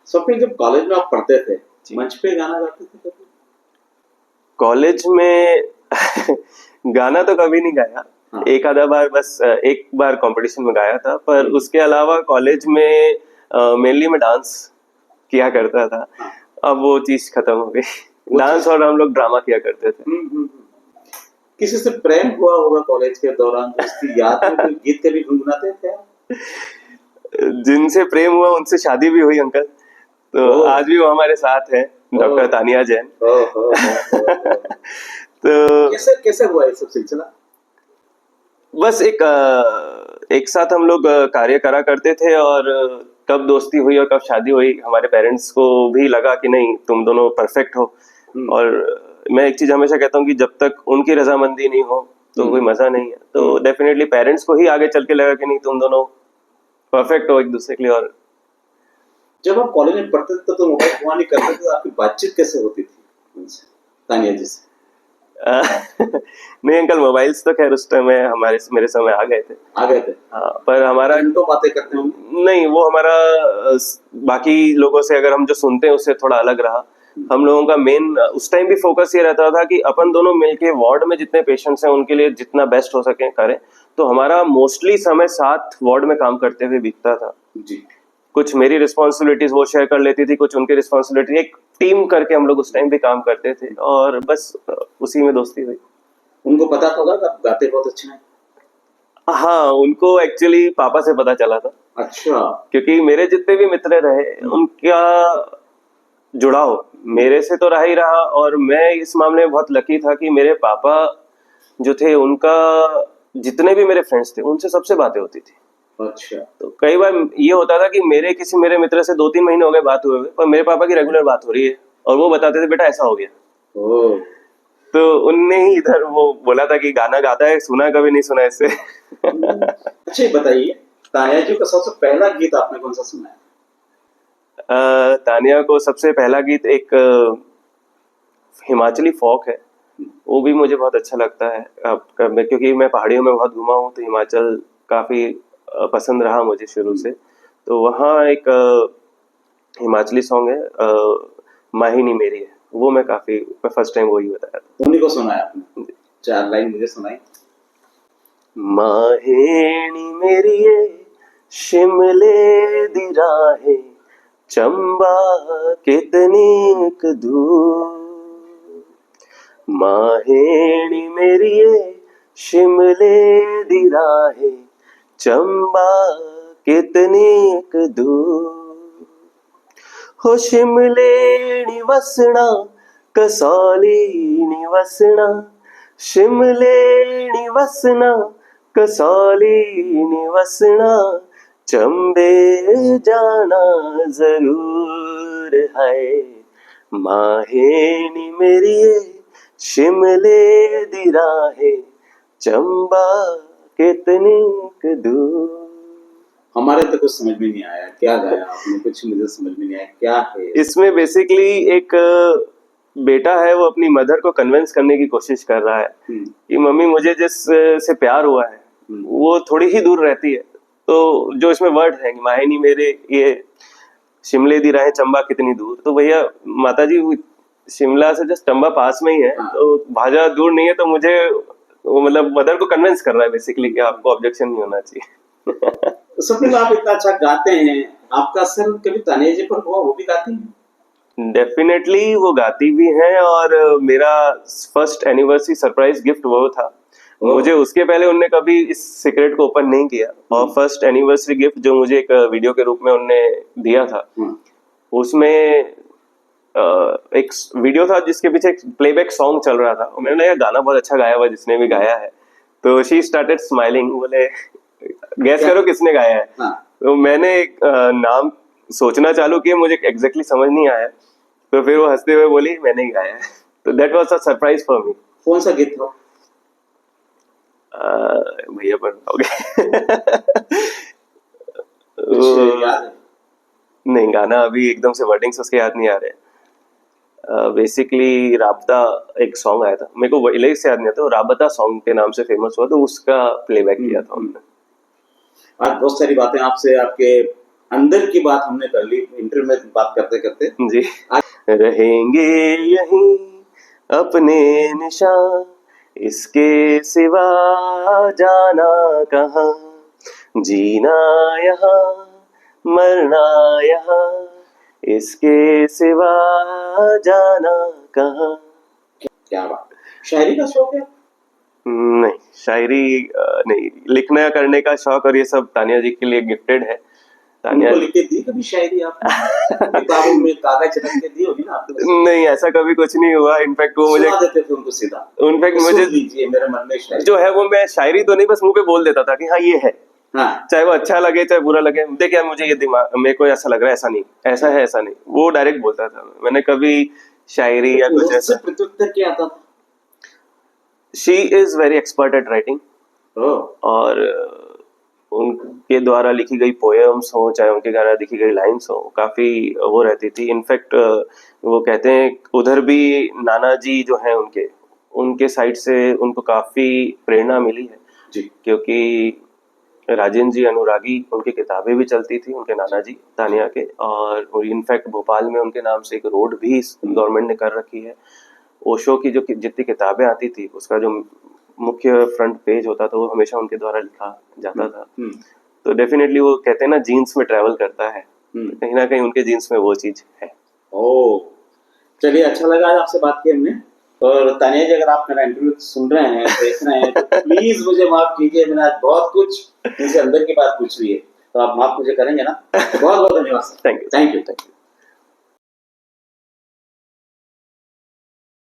स्वप्निल, जब कॉलेज में आप पढ़ते थे, मंच पे गाना गाते थे कभी? कॉलेज में गाना तो कभी नहीं गाया। हाँ। एक आधा बार बस एक बार कंपटीशन में गाया था, पर उसके अलावा कॉलेज में मेनली मैं डांस किया करता था। हाँ। अब वो चीज खत्म हो गई। वो डांस और हम लोग ड्रामा किया करते थे। किसी से प्रेम हुआ होगा कॉलेज के दौरान, तो उसकी याद में कोई गीत कभी गुनगुनाते थे आप? जिनसे प्रेम हुआ उनसे शादी भी हुई अंकल, तो आज भी वो हमारे साथ है, डॉक्टर तानिया जैन। तो कैसे कैसे हुआ ये सब सिलसिला? बस एक साथ हम लोग कार्य करा करते थे, और कब दोस्ती हुई और कब शादी हुई, हमारे पेरेंट्स को भी लगा कि नहीं तुम दोनों परफेक्ट हो। और मैं एक चीज हमेशा कहता हूँ कि जब तक उनकी रजामंदी नहीं हो तो कोई मजा नहीं है। तो डेफिनेटली पेरेंट्स को ही आगे चल के लगा कि नहीं तुम दोनों परफेक्ट हो एक दूसरे के लिए। और जब आप कॉलेज में पढ़ते थे तो मोबाइल फोन नहीं करते थे, तो आपकी बातचीत कैसे होती थी उनसे, तानिया जी से? नहीं अंकल, मोबाइल्स तो खैर उस टाइम में मेरे समय आ गए थे। हाँ, पर हमारा घंटों बातें करते होंगे। नहीं, वो हमारा बाकी लोगों से अगर हम जो सुनते हैं उससे थोड़ा अलग रहा। हम लोगों का मेन उस टाइम भी फोकस ये रहता था कि अपन दोनों मिलके वार्ड में जितने पेशेंट्स हैं उनके लिए जितना बेस्ट हो सके करें। तो हमारा मोस्टली समय साथ वार्ड में काम करते हुए बीतता था जी। कुछ मेरी रिस्पॉन्सिबिलिटीज वो शेयर कर लेती थी, कुछ उनकी रिस्पॉन्सिबिलिटी, एक टीम करके हम लोग उस टाइम भी काम करते थे, और बस उसी में दोस्ती हुई। उनको पता होगा कि आप गाते बहुत अच्छा है? हाँ, उनको एक्चुअली पापा से पता चला था। अच्छा। क्योंकि मेरे जितने भी मित्र रहे उनका जुड़ाव मेरे से तो रहा ही रहा, और मैं इस मामले में बहुत लकी था कि मेरे पापा जो थे उनका जितने भी मेरे फ्रेंड्स थे उनसे सबसे बातें होती थी। अच्छा। तो कई बार ये होता था कि मेरे मित्र से 2-3 महीने हो गए बात हुए, पर मेरे पापा की रेगुलर बात हो रही है और वो बताते थे बेटा ऐसा हो गया। तो उनने ही इधर वो बोला था कि गाना गाता है, सुना कभी नहीं सुना इससे। अच्छा, ये बताइए, तानिया जी का सबसे पहला गीत आपने कौन सा सुना है? तानिया को सबसे पहला गीत एक हिमाचली फोक है, वो भी मुझे बहुत अच्छा लगता है। क्योंकि मैं पहाड़ियों में बहुत घुमा हूँ, तो हिमाचल काफी पसंद रहा मुझे शुरू से। तो वहाँ एक हिमाचली सॉन्ग है, माहिनी मेरी है, वो मैं फर्स्ट टाइम वही बताया था। उन्हीं को सुना है आपने? 4 लाइन मुझे सुनाई। माहेणी मेरिए शिमले दी राहे चंबा कितनी दूर, माहेणी मेरिए शिमले दी राहे चंबा कितनी दूर, हो शिमले नी वसना कसौली नी वसना, शिमले नी वसना कसौली नी वसना, चंबे जाना जरूर है, माहेणी मेरिए शिमले दी राहे चंबा कितनी दूर। हमारे तो कुछ समझ में नहीं आया, क्या गाया आपने? कुछ मुझे समझ में नहीं आया, क्या है इसमें? बेसिकली एक बेटा है, वो अपनी मदर को कन्विंस करने की कोशिश कर रहा है कि मम्मी मुझे जिस से प्यार हुआ है वो थोड़ी ही दूर रहती है। तो जो इसमें वर्ड है माहिनी मेरे, ये शिमले दी राहें चंबा कितनी दूर, तो भैया माता जी शिमला से जस्ट चंबा पास में ही है, तो भाजा दूर नहीं है। तो मुझे वो मतलब मदर को कन्विंस कर रहा है बेसिकली कि आपको ऑब्जेक्शन नहीं होना चाहिए। स्वप्निल, आप इतना अच्छा गाते हैं, आपका असर कभी तानिया जी पर हुआ? वो भी गाती हैं? डेफिनेटली वो गाती भी हैं, और मेरा फर्स्ट एनिवर्सरी सरप्राइज गिफ्ट वो था। मुझे उसके पहले उनने कभी इस सीक्रेट को ओपन नहीं किया, और फर्स्ट एनिवर्सरी गिफ्ट जो मुझे एक वीडियो के रूप में उनने दिया था, उसमें एक वीडियो था जिसके पीछे एक प्लेबैक सॉन्ग चल रहा था। मैंने ये गाना बहुत अच्छा गाया हुआ जिसने भी गाया है, तो शी स्टार्टेड स्माइलिंग, बोले गैस करो किसने गाया है। तो मैंने एक नाम सोचना चालू किया, मुझे एग्जैक्टली समझ नहीं आया, तो फिर वो हंसते हुए बोली मैंने ही गाया है। तो that was a surprise for me. कौन सा गीत था? भैया बताओगे? याद है? नहीं, गाना अभी एकदम से वर्डिंग्स उसके याद नहीं आ रहे। बेसिकली राबता एक सॉन्ग आया था, मेरे को इलेक्ट से याद नहीं आता, वो राबता सॉन्ग के नाम से फेमस हुआ, तो उसका प्लेबैक किया था उन्होंने। आज बहुत सारी बातें आपसे आपके अंदर की बात हमने कर ली इंटरव्यू में बात करते करते। जी। रहेंगे यहीं अपने निशान, इसके सिवा जाना कहाँ, जीना यहाँ मरना यहाँ, इसके सिवा जाना कहाँ। क्या बात, शायरी का शौक है? नहीं, शायरी नहीं, लिखना करने का शौक और ये सब तानिया जी के लिए गिफ्टेड है। तानिया उनको लिख के दी कभी शायरी आपने? किताबों में कागज रख के दी होगी ना आपने? नहीं, ऐसा कभी कुछ नहीं हुआ। इनफैक्ट वो मुझे सुना देते थे उनको सीधा? इनफैक्ट सुन मुझे लीजिए मेरे मन में शायरी। जो है वो मैं शायरी तो नहीं, बस मुंह पे बोल देता था कि हाँ ये है, हाँ, चाहे वो अच्छा लगे चाहे बुरा लगे। देख यार मुझे ये दिमाग मेरे को ऐसा लग रहा है, ऐसा नहीं, ऐसा है ऐसा नहीं, वो डायरेक्ट बोलता था। मैंने कभी शायरी या कुछ उससे ऐसा। प्रत्युत्तर क्या आता था? She is very expert at writing, oh, और उनके द्वारा लिखी गई पोएम्स हो चाहे उनके द्वारा लिखी गई लाइंस हो, काफी वो रहती थी। इनफैक्ट वो कहते हैं उधर भी नाना जी जो हैं उनके उनके साइड से उनको काफी प्रेरणा मिली है, जी, क्योंकि राजेंद्र जी अनुरागी उनकी किताबें भी चलती थी उनके नाना जी तानिया के, और इनफैक्ट भोपाल में उनके नाम से एक रोड भी गवर्नमेंट ने कर रखी है। ओशो की जो जितनी किताबें आती थी उसका जो मुख्य फ्रंट पेज होता था वो हमेशा उनके द्वारा लिखा जाता था। तो डेफिनेटली वो कहते हैं ना जीन्स में ट्रैवल करता है, तो कहीं ना कहीं उनके जीन्स में वो चीज है। ओह, चलिए अच्छा लगा आज आपसे बात की हमने। और तानिया जी अगर आप मेरा इंटरव्यू सुन रहे हैं देख रहे हैं तो प्लीज मुझे माफ कीजिए, मैंने आज बहुत कुछ इनसे अंदर की बात पूछ ली है, तो आप माफ मुझे करेंगे ना? बहुत बहुत धन्यवाद sir. Thank you. Thank you.